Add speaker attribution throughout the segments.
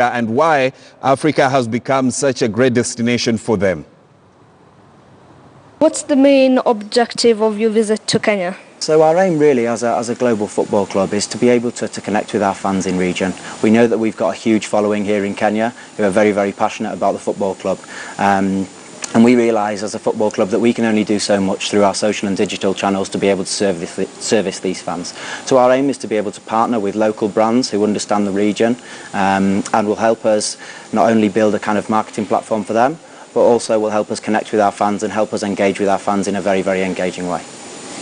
Speaker 1: and why Africa has become such a great destination for them.
Speaker 2: What's the main objective of your visit to Kenya?
Speaker 3: So our aim really as a global football club is to be able to connect with our fans in region. We know that we've got a huge following here in Kenya who are very, very passionate about the football club. And we realise as a football club that we can only do so much through our social and digital channels to be able to service these fans. So our aim is to be able to partner with local brands who understand the region and will help us not only build a kind of marketing platform for them, but also will help us connect with our fans and help us engage with our fans in a very, very engaging way.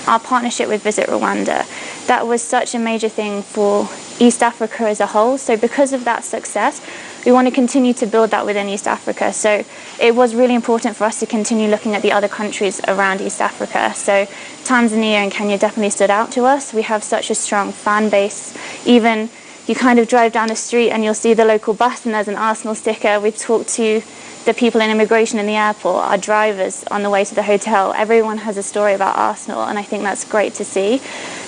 Speaker 4: Our partnership with Visit Rwanda, that was such a major thing for East Africa as a whole. So because of that success, we want to continue to build that within East Africa. So it was really important for us to continue looking at the other countries around East Africa. So Tanzania and Kenya definitely stood out to us. We have such a strong fan base. Even you kind of drive down the street and you'll see the local bus and there's an Arsenal sticker. We've talked to the people in immigration in the airport, our drivers on the way to the hotel. Everyone has a story about Arsenal, and I think that's great to see.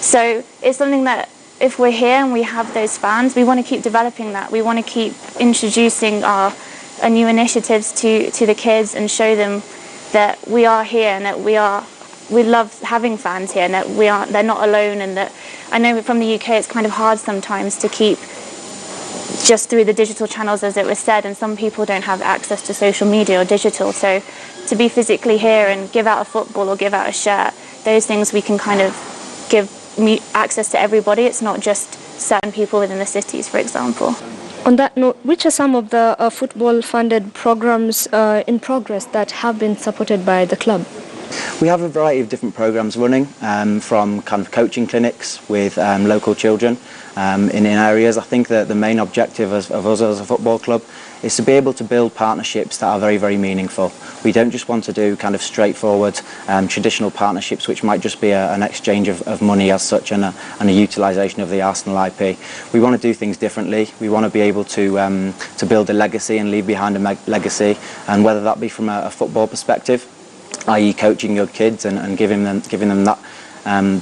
Speaker 4: So it's something that if we're here and we have those fans, we want to keep developing that. We want to keep introducing our new initiatives to the kids and show them that we are here and that we love having fans here and that they're not alone, and that I know from the UK it's kind of hard sometimes to keep just through the digital channels, as it was said, and some people don't have access to social media or digital. So to be physically here and give out a football or give out a shirt, those things we can kind of give access to everybody. It's not just certain people within the cities, for example.
Speaker 2: On that note, which are some of the football-funded programs in progress that have been supported by the club?
Speaker 3: We have a variety of different programs running, from kind of coaching clinics with local children in areas. I think that the main objective of us as a football club is to be able to build partnerships that are very, very meaningful. We don't just want to do kind of straightforward traditional partnerships which might just be an exchange of money as such and a utilisation of the Arsenal IP. We want to do things differently. We want to be able to build a legacy and leave behind a legacy, and whether that be from a football perspective, i.e. coaching your kids and giving them that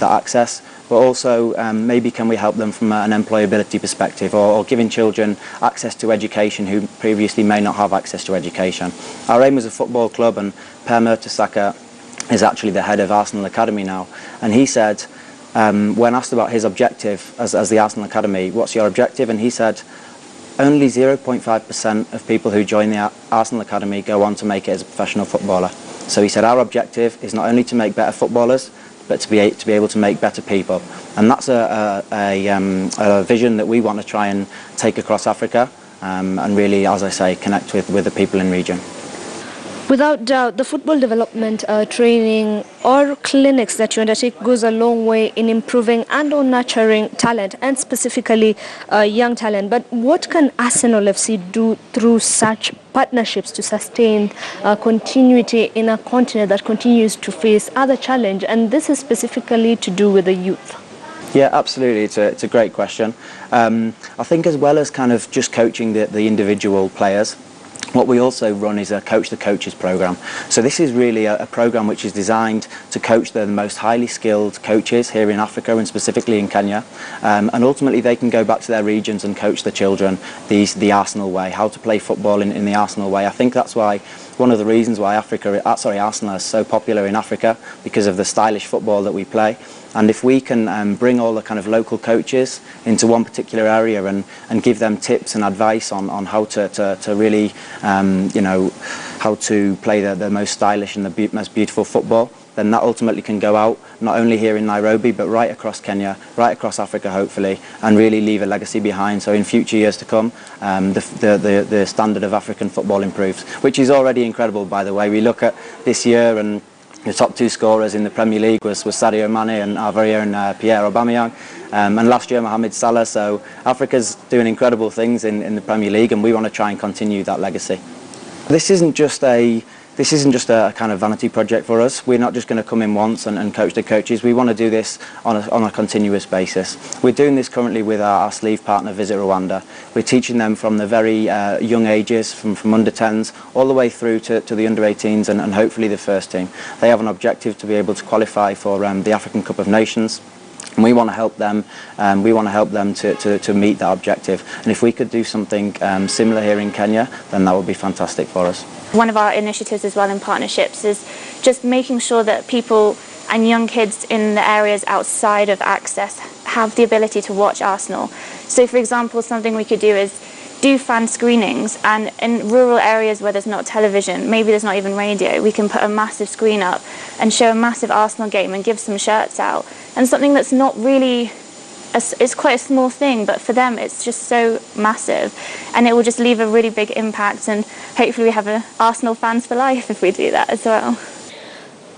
Speaker 3: access, but also maybe can we help them from an employability perspective, or giving children access to education who previously may not have access to education. Our aim as a football club, and Per Mertesacker is actually the head of Arsenal Academy now, and he said when asked about his objective as the Arsenal Academy, what's your objective? And he said only 0.5% of people who join the Arsenal Academy go on to make it as a professional footballer. So he said our objective is not only to make better footballers, but to be able to make better people. And that's a vision that we want to try and take across Africa and really, as I say, connect with the people in region.
Speaker 2: Without doubt, the football development training or clinics that you undertake goes a long way in improving and or nurturing talent, and specifically young talent. But what can Arsenal FC do through such partnerships to sustain continuity in a continent that continues to face other challenges? And this is specifically to do with the youth.
Speaker 3: Yeah, absolutely. It's a great question. I think as well as kind of just coaching the individual players, what we also run is a Coach the Coaches program. So this is really a program which is designed to coach the most highly skilled coaches here in Africa and specifically in Kenya, and ultimately they can go back to their regions and coach the children the Arsenal way, how to play football in the Arsenal way. I think that's why one of the reasons why Arsenal is so popular in Africa, because of the stylish football that we play. And if we can bring all the kind of local coaches into one particular area and give them tips and advice on how to really, how to play the most stylish and the most beautiful football, then that ultimately can go out not only here in Nairobi but right across Kenya, right across Africa hopefully, and really leave a legacy behind. So in future years to come, the standard of African football improves, which is already incredible, by the way. We look at this year and the top two scorers in the Premier League was Sadio Mane and our very own Pierre Aubameyang, and last year Mohamed Salah. So Africa's doing incredible things in the Premier League, and we want to try and continue that legacy. This isn't just a kind of vanity project for us. We're not just going to come in once and coach the coaches. We want to do this on a continuous basis. We're doing this currently with our sleeve partner Visit Rwanda. We're teaching them from the very young ages, from under 10s all the way through to the under 18s and hopefully the first team. They have an objective to be able to qualify for the African Cup of Nations And we want to help them. We want to help them to meet that objective. And if we could do something similar here in Kenya, then that would be fantastic for us.
Speaker 4: One of our initiatives as well in partnerships is just making sure that people and young kids in the areas outside of access have the ability to watch Arsenal. So for example, something we could do is do fan screenings, and in rural areas where there's not television, maybe there's not even radio, we can put a massive screen up and show a massive Arsenal game and give some shirts out. And something that's not really, it's quite a small thing, but for them it's just so massive, and it will just leave a really big impact, and hopefully we have Arsenal fans for life if we do that as well.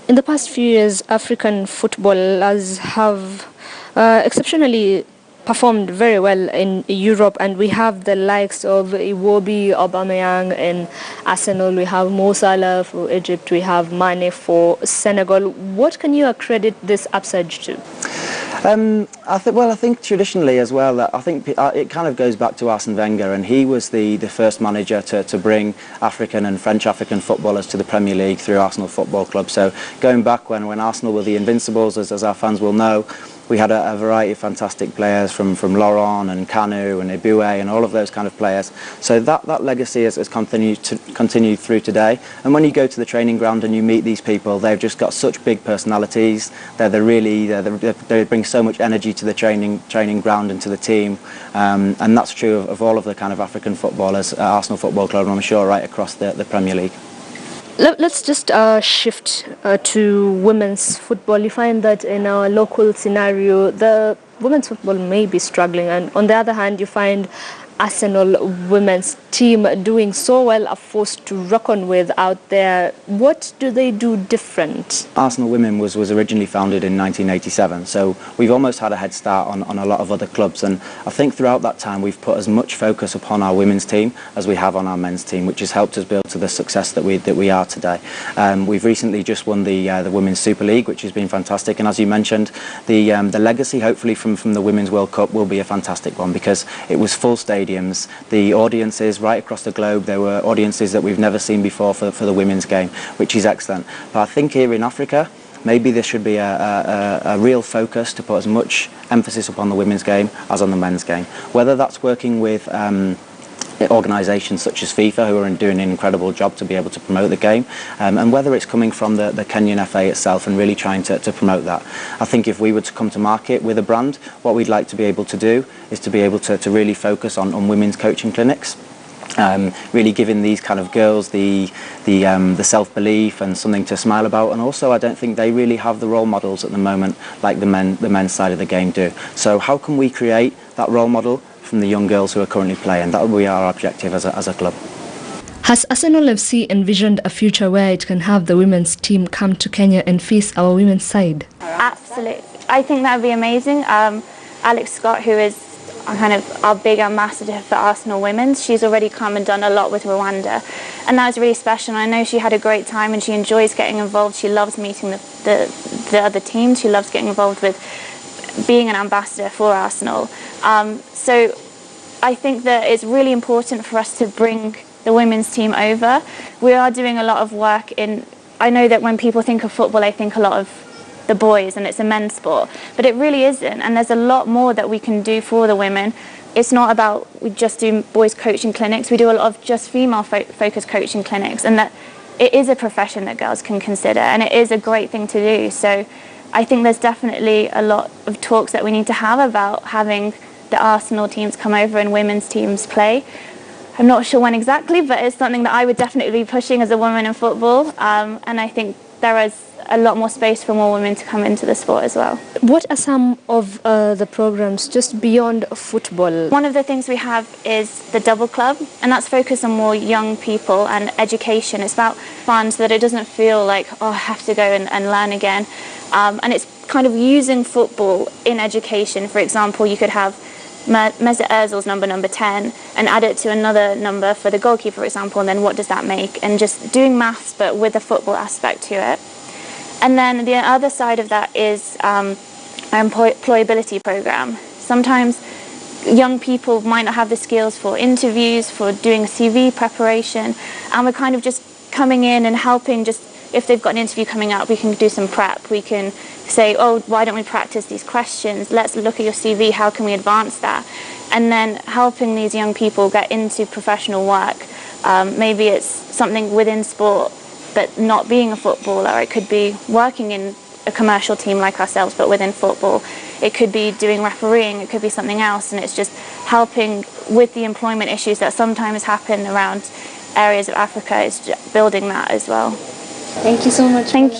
Speaker 2: In the past few years, African footballers have exceptionally performed very well in Europe, and we have the likes of Iwobi, Aubameyang in Arsenal, we have Mo Salah for Egypt, we have Mane for Senegal. What can you accredit this upsurge to?
Speaker 3: I think traditionally as well, I think it kind of goes back to Arsene Wenger, and he was the first manager to bring African and French African footballers to the Premier League through Arsenal Football Club. So going back when Arsenal were the Invincibles, as our fans will know, we had a variety of fantastic players from Laurent and Kanu and Eboué and all of those kind of players. So that legacy has continued through today. And when you go to the training ground and you meet these people, they've just got such big personalities. They bring so much energy to the training ground and to the team. And that's true of all of the kind of African footballers at Arsenal Football Club, and I'm sure right across the Premier League.
Speaker 2: Let's just shift to women's football. You find that in our local scenario, the women's football may be struggling, and on the other hand, you find Arsenal women's team doing so well, are forced to reckon with out there. What do they do different?
Speaker 3: Arsenal Women was originally founded in 1987, so we've almost had a head start on a lot of other clubs, and I think throughout that time we've put as much focus upon our women's team as we have on our men's team, which has helped us build to the success that we are today. We've recently just won the Women's Super League, which has been fantastic, and as you mentioned, the legacy hopefully from the Women's World Cup will be a fantastic one, because it was full stadiums. The audiences right across the globe, there were audiences that we've never seen before for the women's game, which is excellent. But I think here in Africa, maybe there should be a real focus to put as much emphasis upon the women's game as on the men's game. Whether that's working with organisations such as FIFA, who are doing an incredible job to be able to promote the game, and whether it's coming from the Kenyan FA itself and really trying to promote that. I think if we were to come to market with a brand, what we'd like to be able to do is to be able to really focus on women's coaching clinics. Really giving these kind of girls the self-belief and something to smile about, and also I don't think they really have the role models at the moment like the men's side of the game do. So how can we create that role model from the young girls who are currently playing? That will be our objective as a club.
Speaker 2: Has Arsenal FC envisioned a future where it can have the women's team come to Kenya and face our women's side?
Speaker 4: Absolutely. I think that would be amazing. Alex Scott, who is kind of our big ambassador for Arsenal Women's, she's already come and done a lot with Rwanda, and that was really special. And I know she had a great time and she enjoys getting involved. She loves meeting the other teams. She loves getting involved with being an ambassador for Arsenal. So I think that it's really important for us to bring the women's team over. We are doing a lot of work I know that when people think of football, they think a lot of the boys and it's a men's sport, but it really isn't, and there's a lot more that we can do for the women. It's not about we just do boys coaching clinics, we do a lot of just female focused coaching clinics, and that it is a profession that girls can consider, and it is a great thing to do. So I think there's definitely a lot of talks that we need to have about having the Arsenal teams come over and women's teams play. I'm not sure when exactly, but it's something that I would definitely be pushing as a woman in football, and I think there is a lot more space for more women to come into the sport as well.
Speaker 2: What are some of the programs just beyond football?
Speaker 4: One of the things we have is the Double Club, and that's focused on more young people and education. It's about fun so that it doesn't feel like, oh, I have to go and learn again. And it's kind of using football in education. For example, you could have Mesut Ozil's number 10 and add it to another number for the goalkeeper, for example, and then what does that make? And just doing maths but with a football aspect to it. And then the other side of that is our employability program. Sometimes young people might not have the skills for interviews, for doing CV preparation, and we're kind of just coming in and helping just if they've got an interview coming up, we can do some prep. We can say, oh, why don't we practice these questions? Let's look at your CV. How can we advance that? And then helping these young people get into professional work. Maybe it's something within sport, but not being a footballer. It could be working in a commercial team like ourselves, but within football. It could be doing refereeing. It could be something else. And it's just helping with the employment issues that sometimes happen around areas of Africa. It's building that as well.
Speaker 2: Thank you so much.
Speaker 4: Thank you.